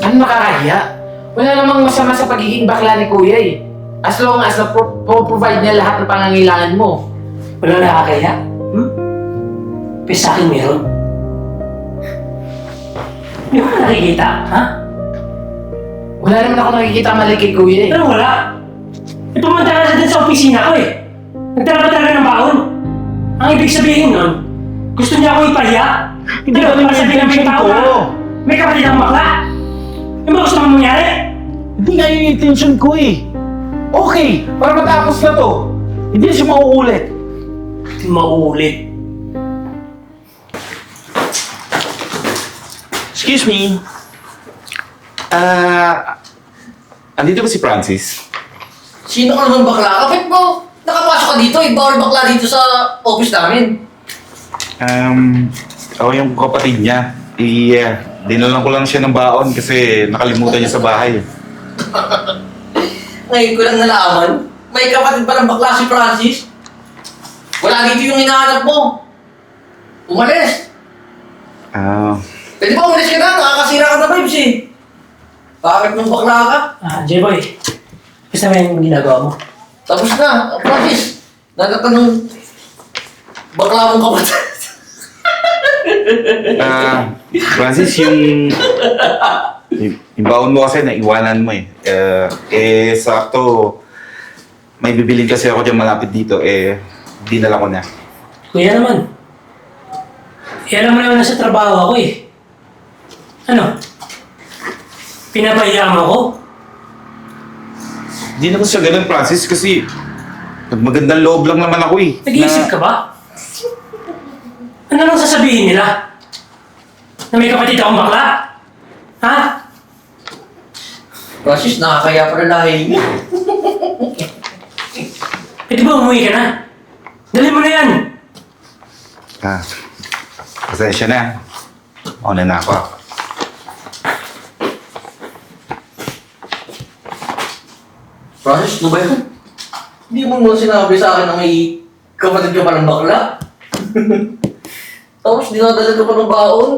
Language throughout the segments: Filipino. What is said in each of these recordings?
Ano nakakahiya? Wala namang masama sa pagiging bakla ni Kuya eh. As long as provide niya lahat ng pangangailangan mo. Wala nakakaya? Pero sa akin meron. Hindi ko na nakikita, ha? Wala naman ako nakikita mali kay Kuya eh. Pero wala. Pumunta ka na din sa opisina ko eh. Nagtala pa talaga ng baon. Ang ibig sabihin nun, gusto niya akong ipahiya. Hindi ka naman sabihin ng intention tao ko. na may kapatid akong bakla. Yung ba gusto mong mangyari? Hindi nga yung intention ko eh. Okay, para matapos na to. Hindi na siya mauulit. Hindi mauulit. Excuse me. Andito ba si Francis? Sino ka naman bakla? Kapit mo! Nakapasok ka dito, bawal bakla dito sa office namin. Ako yung kapatid niya. Dinalan ko lang siya ng baon kasi nakalimutan niya sa bahay. Ngayon ko lang nalaman, may kapatid pa ng bakla si Francis. Wala dito yung hinahanap mo. Umalis! Pwede ba umalis ka na? Nakakasira ka na vibes eh. Bakit nung bakla ka? J-Boy. Gusto mo yung ginagawa mo? Tapos na, Francis. Nagtatanong bakla mong kapatid. Francis, yung baon mo kasi naiwanan mo eh. Sakto, may bibilin kasi ako dyan malapit dito dinala ko na. Kuya naman. Alam mo naman na sa trabaho ako eh. Ano? Pinapahiya mo ako? Hindi naman siya ganun, Francis, kasi magandang loob lang naman ako eh. Nag-iisip ka ba? Ano nang sasabihin nila? Na may kapatid akong bakla? Ha? Francis, nakakaya pa rin lahi mo. Pwede ba umuwi ka na? Dali mo na yan! Pasensya na. Mauna na ako. Francis, ano ba yun? Hindi mo naman sinabi sa akin na may kapatid ka pa ng bakla. Tapos dinadala ka pa ng baon.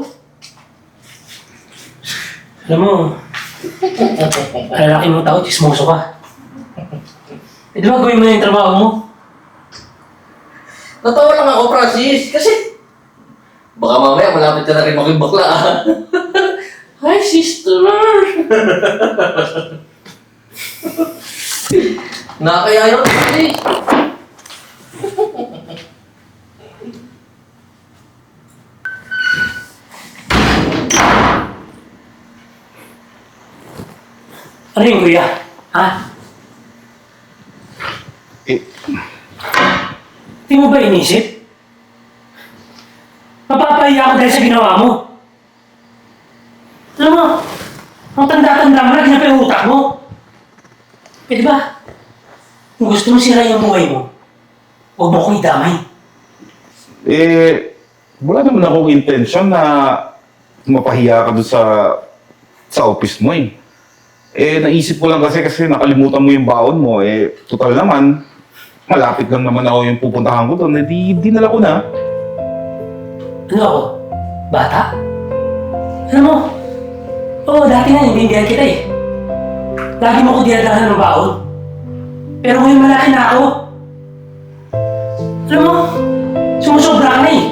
Alam mo, lalaki mong tao, chismoso ka. Pwede ba gawin mo na yung trabaho mo? Natawa lang ako, Francis, kasi baka mamaya malapit ka na rin maging bakla. Hi, sister! Nakakaya yun, kasi. Ano yung kuya? Ha? Di mo ba inisip? Mapapahiya ako dahil sa ginawa mo. Alam mo, ang tanda-tanda mo na, ginapa yung utak mo. Pwede ba? Kung gusto mo sira yung buhay mo, huwag mo akong idamay. Wala naman akong intensyon na mapahiya ka doon sa office mo eh. Naisip ko lang kasi nakalimutan mo yung baon mo. Total naman, malapit lang naman ako yung pupuntahan ko doon. Dinala ko na. Ano ako? Bata? Alam mo, dati na naiintindihan kita eh. Lagi mo ko dinadala ng baon. Pero ngayon malaki na ako. Alam mo, sumusobra ka na eh.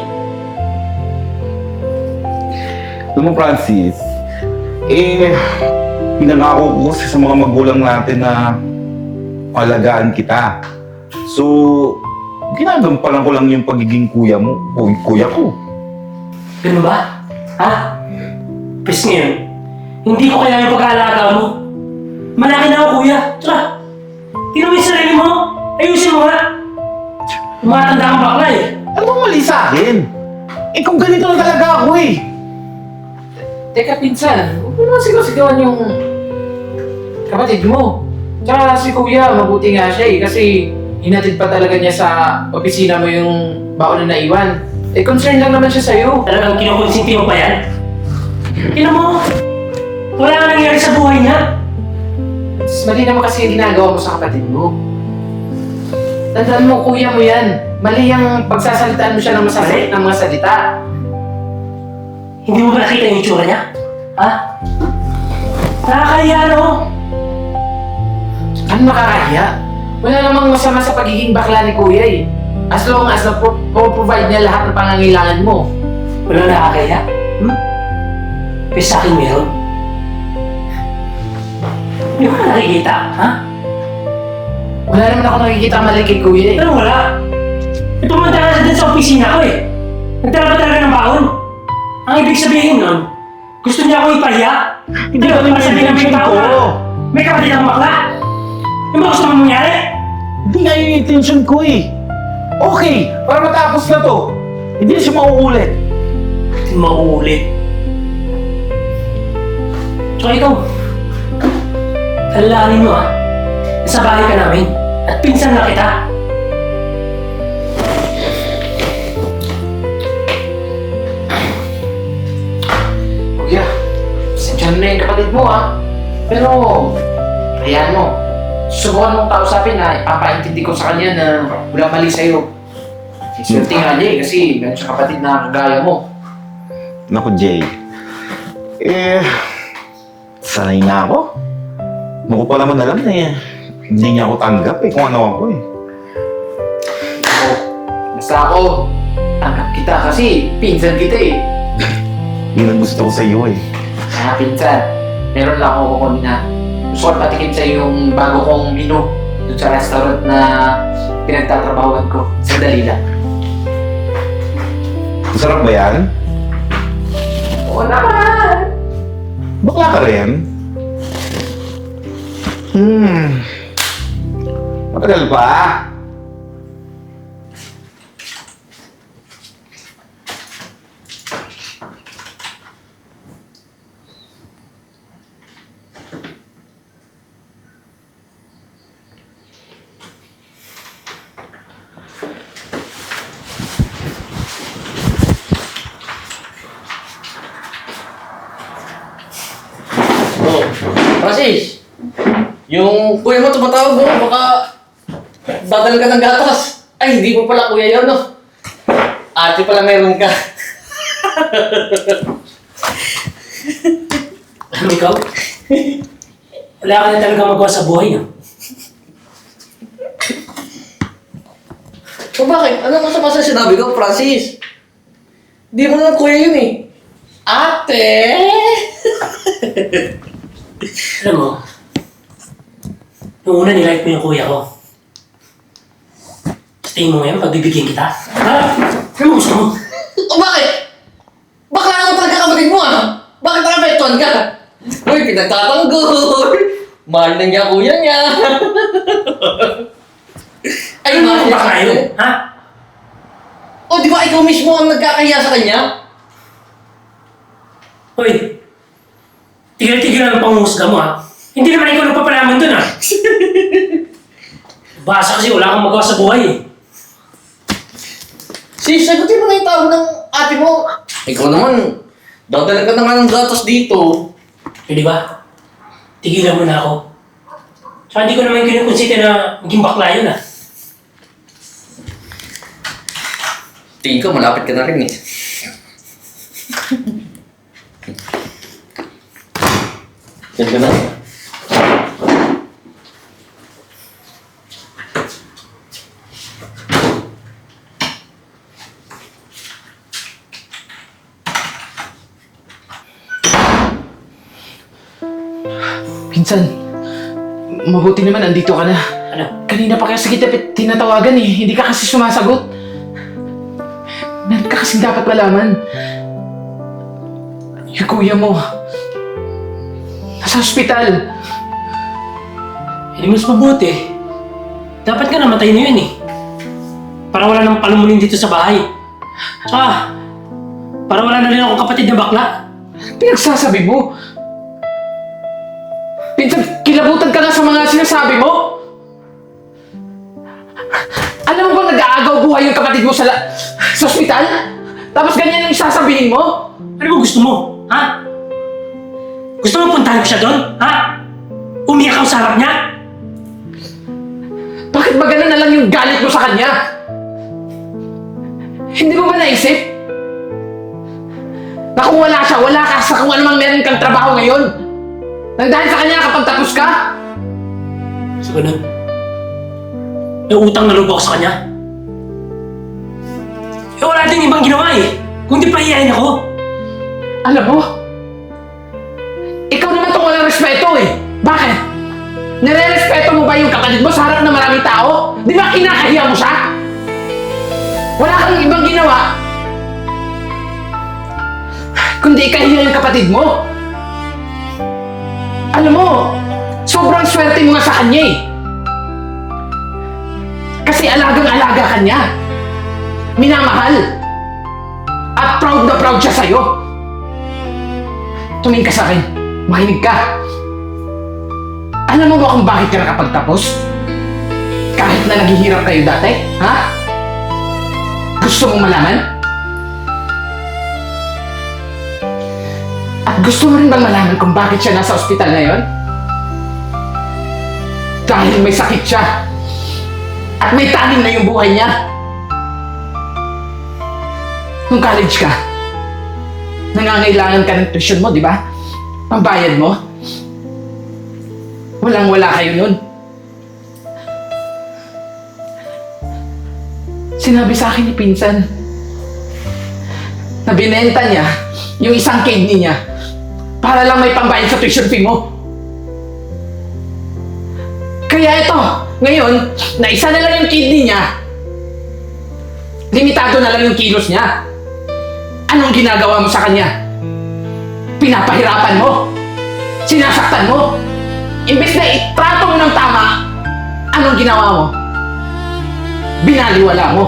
Alam mo, Francis, pinangako ko kasi sa mga magulang natin na alagaan kita. So, ginagampanan ko lang yung pagiging kuya mo, o kuya ko. Ganun ba? Ha? Pes ngayon, hindi ko kailangan yung pag-aalaga mo. Malaki na ako, kuya. Tsaka, tingnan mo yung sarili mo. Ayusin mo nga. Tumatanda kang bakla eh. Ano bang mali sa akin? Kung ganito na talaga ako eh. Teka, pinsan, huwag mo naman sigaw-sigawan yung kapatid mo. Tsaka si Kuya, mabuti nga siya eh, kasi hinatid pa talaga niya sa opisina mo yung baon na naiwan. Concern lang naman siya sa'yo. Talagang kinukonsinti mo pa yan? Tingnan mo, wala nga nangyari sa buhay niya. Mali naman kasi yung ginagawa mo sa kapatid mo. Tandaan mo, kuya mo yan. Mali yung pagsasalitaan mo siya ng masasakit ng mga salita. Hindi mo ba nakita yung itsura niya? Ha? Nakakahiya, no? Ano nakakahiya? Wala namang masama sa pagiging bakla ni Kuya eh. As long as na-provide niya lahat ng pangangailangan mo. Wala nakakahiya? Pero sa akin meron. Hindi ko na nakikita, ha? Wala naman ako nakikita mali kay Kuya eh. Pero wala. Pumunta ka din sa opisina ko eh. Nagtala talaga ng baon. Ang ibig sabihin nun, gusto niya akong ipahiya. Hindi ka naman Sabihin ng may intention tao ko. na may kapatid akong bakla. Yung ba gusto mong mangyari? Hindi nga yung intention ko eh. Okay, para matapos na to. Hindi na siya mauulit. Hindi mauulit. Tsaka ikaw, alalahanin mo ha. Nasa bahay ka namin at pinsan na kita. Kuya, pasensya na yung kapatid mo ah. Pero, hayaan mo. Susubukan mong kausapin na ipapaintindi ko sa kanya na wala mali sa'yo. Swerte nga niya eh, kasi meron siya kapatid na kagaya mo. Naku, Jay. Sanay na ako. Naku pa naman alam na hindi niya ako tanggap kung ano ako eh. Ako, basta ako, tanggap kita kasi pinsan kita eh. Yun ang gusto ko sa iyo eh. Kaya pinsan, meron lang ako kukunin na gusto ko patikim sa yung bago kong menu doon sa restaurant na pinagtatrabahuan ko. Sandali lang. Masarap ba yan? Oo naman! Bakla ka rin? Matagal pa? Oh, Francis! Yung kuya mo tumatawag mo, baka dadal ka ng gatas. Ay, hindi mo pala kuya yun, no? Ate pala meron ka. Alam mo ikaw? Wala ka na talaga magawa sa buhay niya. O bakit? Ano masama sa sinabi ko, Francis? Di mo naman kuya yun eh. Ate! Alam mo, nung una nilike mo yung kuya ko. Sa tingin mo ngayon, pagbibigyan kita? Ha? Ano mo gusto mo? O bakit? Bakla naman talaga kapatid mo ah! Bakit nakapektuhan ka? Uy, pinagtatanggol! Mahal na niya kuya niya! Ay, Ano mahal mo niya ba kayo? Ha? O di ba ikaw mismo ang nagkakahiya sa kanya? Hoy, tigil-tigil ang panghusga mo ha. Hindi naman ikaw nagpapalaman dun ha. Basa kasi wala kang magawa sa buhay eh. Sis, sagutin mo na yung tawag ng ate mo. Ikaw naman, dadala ka na nga ng gatas dito. Eh di ba? Tigilan mo na ako. Tsaka hindi ko naman kinukonsita na maging bakla yun ha. Tingin ko, malapit ka na rin eh. Yan ka na. Pinsan, mabuti naman andito ka na. Ano? Kanina pa kasi kita tinatawagan eh, hindi ka kasi sumasagot. Meron ka kasing dapat malaman. Yung kuya mo, nasa ospital. Hindi mas mabuti. Dapat ka namatay na yun eh. Para wala nang palumulin dito sa bahay. Tsaka, para wala na rin akong kapatid na bakla. Pinagsasabi mo? Pinsan, kilabutan ka nga sa mga sinasabi mo? Alam mo bang nag-aagaw buhay yung kapatid mo sa ospital? Tapos ganyan yung sasabihin mo? Ano ba gusto mo? Ha? Gusto mo puntahan ko siya doon? Ha? Umiyak ako sa harap niya? Bakit ba ganun na lang yung galit mo sa kanya? Hindi mo ba naisip? Na kung wala siya, wala ka sa kung anumang meron kang trabaho ngayon. Nang dahil sa kanya nakapagtapos ka? So ganun. May utang na loob ako sa kanya. Eh wala din ibang ginawa eh. Kundi pahiyain ako. Alam mo, ikaw naman itong walang respeto eh. Bakit? Nire-respeto mo ba yung kapatid mo sa harap ng maraming tao? Di ba kinakahiya mo siya? Wala kang ibang ginawa kundi ikahiya yung kapatid mo. Alam mo, sobrang swerte mo nga sa kanya eh. Kasi alagang-alaga ka niya. Minamahal. At proud na proud siya sa'yo. Tumingin ka sa akin. Makinig ka. Alam mo ba kung bakit ka nakapagtapos? Kahit na naghihirap kayo dati? Ha? Gusto mong malaman? At gusto mo rin bang malaman kung bakit siya nasa ospital ngayon? Dahil may sakit siya. At may talim na yung buhay niya. Nung college ka, nangangailangan ka ng tuition mo, di ba? Pambayad mo. Walang-wala kayo nun. Sinabi sa akin ni Pinsan na binenta niya yung isang kidney niya para lang may pambayad sa tuition fee mo. Kaya ito, ngayon, na isa na lang yung kidney niya, limitado na lang yung kilos niya. Anong ginagawa mo sa kanya? Pinapahirapan mo. Sinasaktan mo. Imbes na itrato mo ng tama, anong ginawa mo? Binaliwala mo.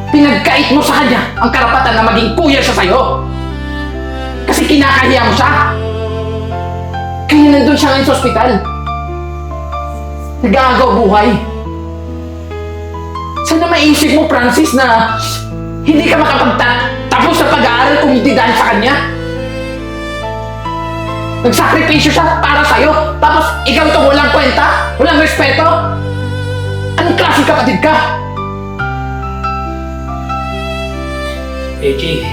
Pinagkait mo sa kanya ang karapatan na maging kuya siya sa'yo. Kasi kinakahiya mo siya. Kaya nandun siya ngayon sa ospital. Nag-aagaw buhay. Sana maisip mo, Francis, na hindi ka makapagtapos sa pag-aaral kung hindi dahil sa kanya. Nagsakripisyo siya para sa'yo, tapos ikaw itong walang kwenta, walang respeto. Anong klaseng kapatid ka? Jay,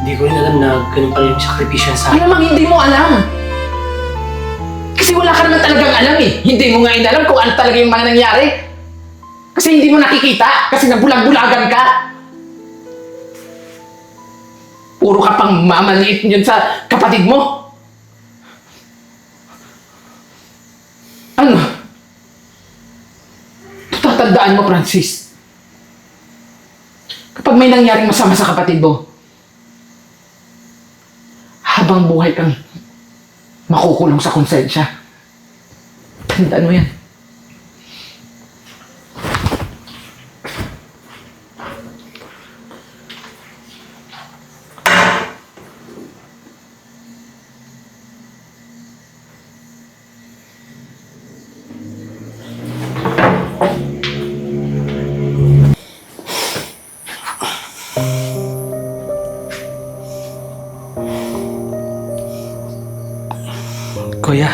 hindi ko rin alam na ganun pala yung sakripisyo sa akin. Ano namang hindi mo alam? Kasi wala ka naman talagang alam eh. Hindi mo nga inalam kung ano talaga yung mga nangyari. Kasi hindi mo nakikita, kasi nabulag-bulagan ka. Puro ka pang mamaliit yun sa kapatid mo. Ano? Tatandaan mo, Francis. Kapag may nangyaring masama sa kapatid mo, habang buhay kang makukulong sa konsensya. Tandaan mo yan. Kuya,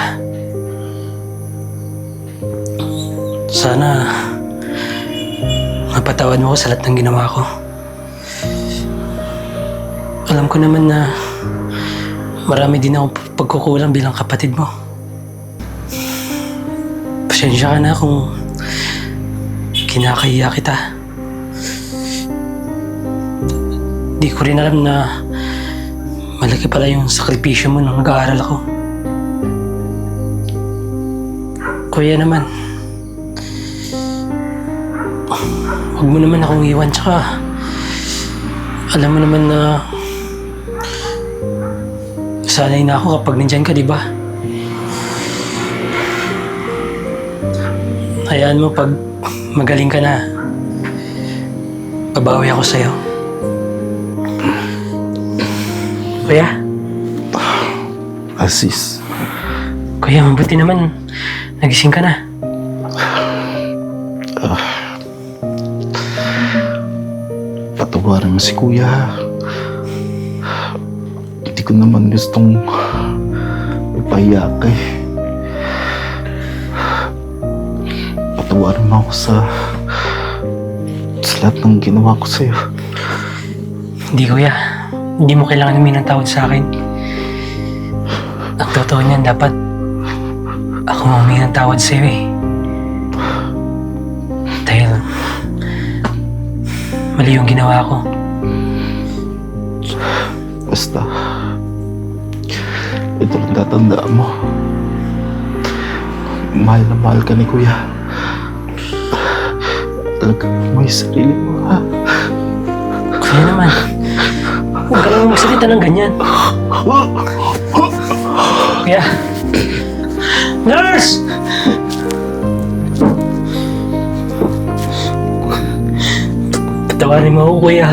sana mapatawad mo ako sa lahat ng ginawa ko. Alam ko naman na marami din akong pagkukulang bilang kapatid mo. Pasensya ka na kung kinakahiya kita. Di ko rin alam na malaki pala yung sakripisyo mo nung nag-aaral ako. Kuya naman, huwag mo naman akong iwan, tsaka alam mo naman na sanay na ako kapag nandyan ka, di ba? Hayaan mo pag magaling ka na, babawi ako sa'yo. Kuya? Asis. Kuya, mabuti naman. Nagising ka na. Patawarin mo si Kuya. Hindi ko naman gustong ipahiya ka eh. Patawarin mo ako sa lahat ng ginawa ko sa'yo. Hindi, Kuya. Hindi mo kailangan humingi ng tawad sa akin. Ang totoo niyan, dapat ako humingi ng tawad sa'yo eh. Dahil mali yung ginawa ko. Basta, ito lang tatandaan mo. Mahal na mahal ka ni Kuya. Alagaan mo yung sarili mo, ha? Kaya naman, huwag ka naman magsalita ng ganyan. Kuya! Nurse! Patawarin mo ako, Kuya.